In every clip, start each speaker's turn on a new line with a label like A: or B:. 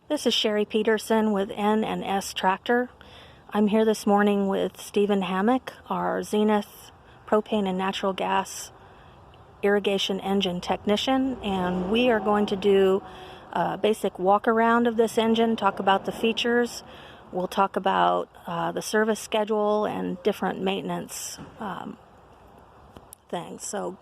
A: This is Sherry Peterson with N&S Tractor. I'm here this morning with Stephen Hammock, our Zenith propane and natural gas irrigation engine technician, and we are going to do a basic walk around of this engine, talk about the features. We'll talk about the service schedule and different maintenance things. So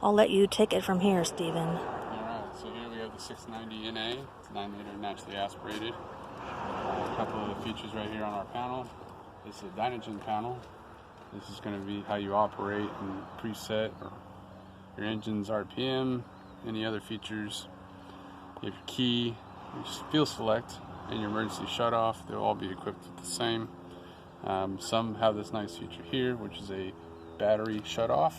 A: I'll let you take it from here, Stephen.
B: Alright, so here we have the 690 NA, it's 9-liter naturally aspirated. A couple of the features right here on our panel. This is a Dynogen panel. This is going to be how you operate and preset your engine's RPM, any other features. You have your key, your fuel select, and your emergency shutoff. They'll all be equipped with the same. Some have this nice feature here, which is a battery shutoff.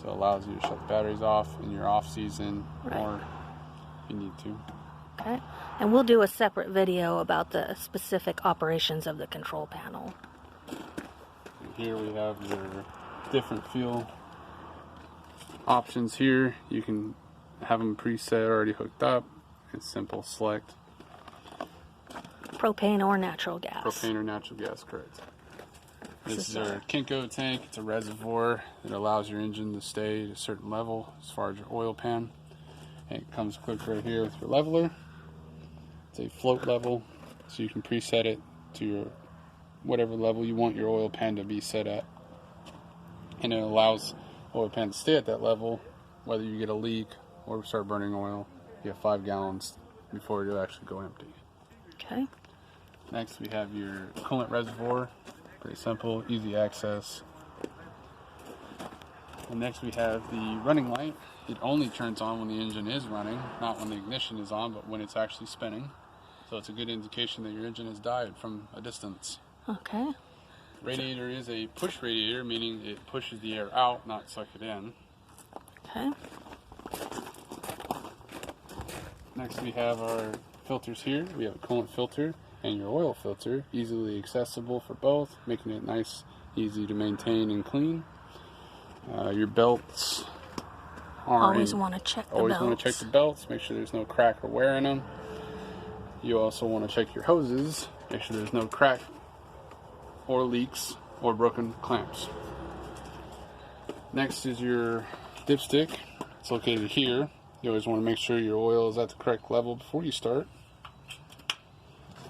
B: So it allows you to shut the batteries off in your off season, or if you need to.
A: Okay, and we'll do a separate video about the specific operations of the control panel.
B: And here we have your different fuel options here. You can have them preset, already hooked up. It's simple, select.
A: Propane or natural gas.
B: Propane or natural gas, correct. This is our Kinko tank. It's a reservoir that allows your engine to stay at a certain level as far as your oil pan. And it comes equipped right here with your leveler. It's a float level, so you can preset it to your whatever level you want your oil pan to be set at. And it allows oil pan to stay at that level, whether you get a leak or start burning oil. You have 5 gallons before it'll actually go empty.
A: Okay.
B: Next we have your coolant reservoir. Pretty simple, easy access. And next we have the running light. It only turns on when the engine is running, not when the ignition is on, but when it's actually spinning. So it's a good indication that your engine has died from a distance.
A: Okay.
B: Radiator is a push radiator, meaning it pushes the air out, not suck it in.
A: Okay.
B: Next we have our filters here. We have a coolant filter and your oil filter, easily accessible for both, making it nice, easy to maintain and clean. Your belts are
A: always want to check the belts.
B: Always want to check the belts, make sure there's no crack or wear in them. You also want to check your hoses, make sure there's no crack or leaks or broken clamps. Next is your dipstick. It's located here. You always want to make sure your oil is at the correct level before you start.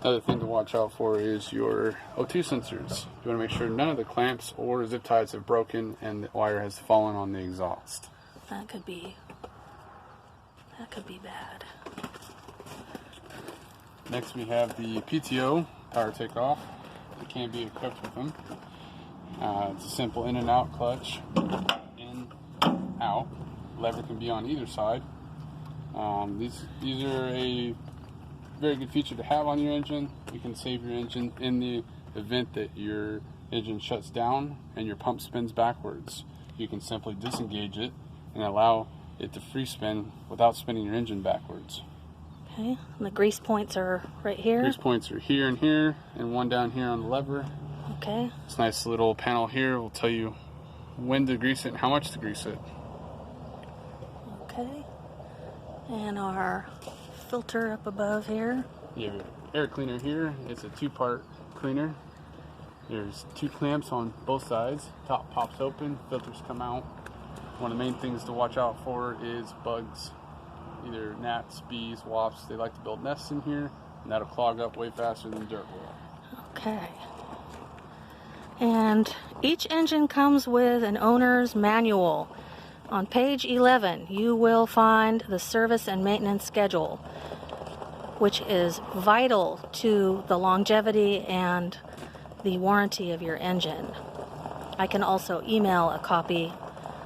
B: Another thing to watch out for is your O2 sensors. You want to make sure none of the clamps or zip ties have broken and the wire has fallen on the exhaust.
A: That could be bad.
B: Next we have the PTO, power takeoff. It can be equipped with them. It's a simple in and out clutch. In, out. Lever can be on either side. These are a very good feature to have on your engine. You can save your engine in the event that your engine shuts down and your pump spins backwards. You can simply disengage it and allow it to free spin without spinning your engine backwards.
A: Okay, and the grease points are right here?
B: Grease points are here, and one down here on the lever.
A: Okay.
B: This nice little panel here will tell you when to grease it and how much to grease it.
A: Okay. And our filter up above here.
B: You have your air cleaner here. It's a 2-part cleaner. There's 2 clamps on both sides. Top pops open, filters come out. One of the main things to watch out for is bugs. Either gnats, bees, wasps. They like to build nests in here, and that'll clog up way faster than dirt will.
A: Okay. And each engine comes with an owner's manual. On page 11, you will find the service and maintenance schedule, which is vital to the longevity and the warranty of your engine. I can also email a copy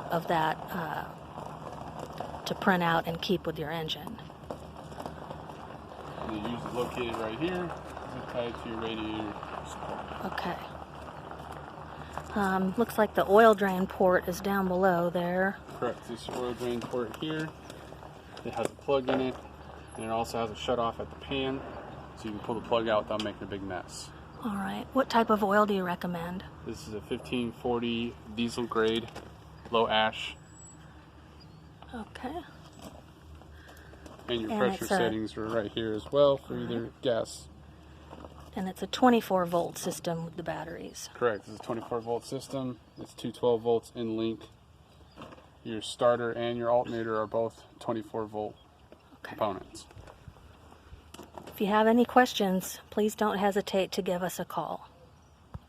A: of that to print out and keep with your engine.
B: And the user located right here, zip tied to your radiator support.
A: Okay. Looks like the oil drain port is down below there.
B: Correct. This is your oil drain port here. It has a plug in it, and it also has a shutoff at the pan, so you can pull the plug out without making a big mess.
A: All right. What type of oil do you recommend?
B: This is a 1540 diesel grade, low ash.
A: Okay.
B: And your
A: And
B: pressure
A: it's a-
B: settings are right here as well for either gas.
A: And it's a 24-volt system with the batteries.
B: Correct. It's a 24-volt system. It's 212 volts in link. Your starter and your alternator are both 24-volt components.
A: If you have any questions, please don't hesitate to give us a call.